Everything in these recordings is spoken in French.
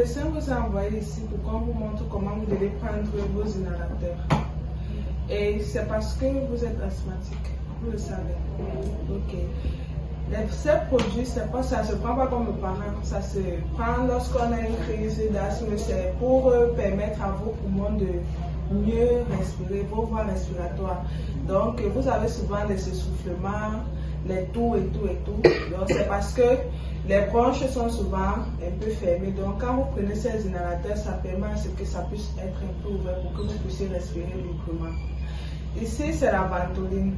médecin vous a envoyé ici pour qu'on vous montre comment vous devez prendre vos inhalateurs. Et c'est parce que vous êtes asthmatique, vous le savez. Ok. Ces produits, c'est pas, ça ne se prend pas comme le parent, ça se prend lorsqu'on a une crise d'asthme, c'est pour permettre à vos poumons de mieux respirer, vos voies respiratoires. Donc, vous avez souvent des essoufflements, les toux et tout et tout. Donc, c'est parce que les bronches sont souvent un peu fermées. Donc, quand vous prenez ces inhalateurs, ça permet à ce que ça puisse être un peu ouvert pour que vous puissiez respirer librement. Ici, c'est la ventoline.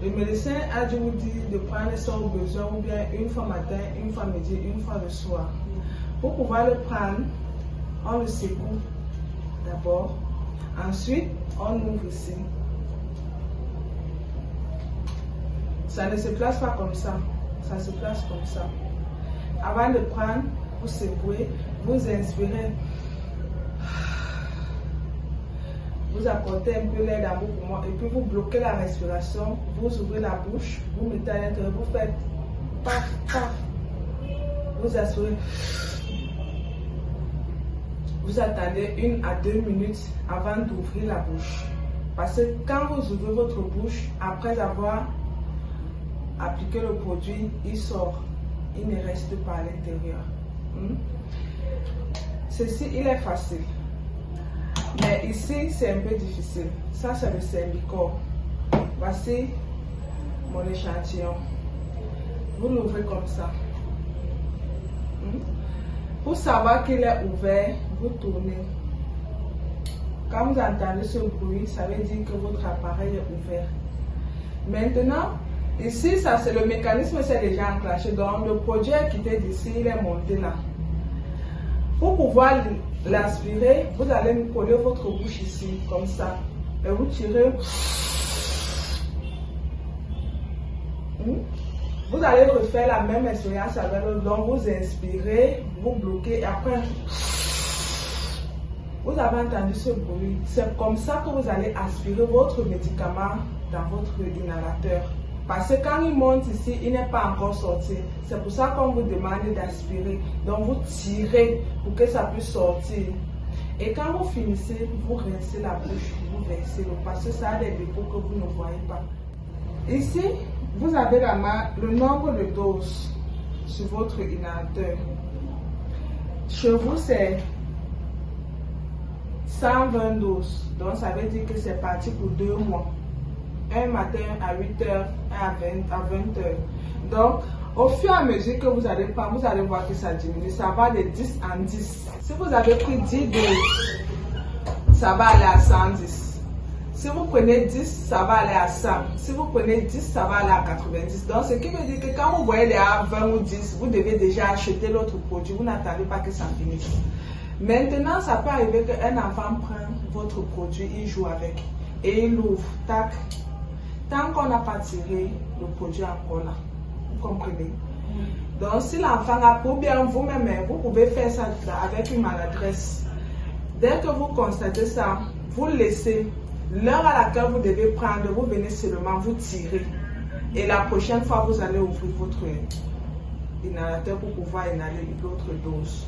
Le médecin a dû vous dire de prendre ça au besoin ou bien une fois matin, une fois midi, une fois le soir. Pour pouvoir le prendre, on le secoue d'abord. Ensuite, on ouvre ici. Ça ne se place pas comme ça. Ça se place comme ça. Avant de prendre, vous secouez, vous inspirez. Vous apportez un peu l'air dans vos poumons et puis vous bloquez la respiration, vous ouvrez la bouche, vous mettez à l'intérieur, vous faites paf, paf. Vous assurez. Vous attendez 1 à 2 minutes avant d'ouvrir la bouche. Parce que quand vous ouvrez votre bouche, après avoir appliqué le produit, il sort. Il ne reste pas à l'intérieur. Ceci, il est facile. Mais ici, c'est un peu difficile. Ça, c'est le Symbicort. Voici mon échantillon. Vous l'ouvrez comme ça. Pour savoir qu'il est ouvert, vous tournez. Quand vous entendez ce bruit, ça veut dire que votre appareil est ouvert. Maintenant, ici, ça c'est le mécanisme, c'est déjà enclenché. Donc, le produit est quitté d'ici, il est monté là. Pour pouvoir l'aspirer, vous allez coller votre bouche ici, comme ça. Et vous tirez. Vous allez refaire la même expérience avec l'autre. Donc, vous inspirez, vous bloquez, et après, vous avez entendu ce bruit. C'est comme ça que vous allez aspirer votre médicament dans votre inhalateur. Parce que quand il monte ici, il n'est pas encore sorti. C'est pour ça qu'on vous demande d'aspirer. Donc vous tirez pour que ça puisse sortir. Et quand vous finissez, vous rincez la bouche, vous versez l'eau. Parce que ça a des dépôts que vous ne voyez pas. Ici, vous avez le nombre de doses sur votre inhalateur. Chez vous, c'est 120 doses. Donc ça veut dire que c'est parti pour 2 mois. Un matin à 8 h, à 20 h. Donc, au fur et à mesure que vous allez prendre, vous allez voir que ça diminue. Ça va de 10 en 10. Si vous avez pris 10 doses, ça va aller à 110. Si vous prenez 10, ça va aller à 100. Si vous prenez 10, ça va aller à 90. Donc, ce qui veut dire que quand vous voyez les à 20 ou 10, vous devez déjà acheter l'autre produit. Vous n'attendez pas que ça finisse. Maintenant, ça peut arriver qu'un enfant prenne votre produit, il joue avec. Et il ouvre, tac. Tant qu'on n'a pas tiré le produit encore là, vous comprenez? Donc si l'enfant a pour bien vous-même, vous pouvez faire ça avec une maladresse. Dès que vous constatez ça, vous laissez. L'heure à laquelle vous devez prendre, vous venez seulement vous tirer. Et la prochaine fois, vous allez ouvrir votre inhalateur pour pouvoir inhaler l'autre dose.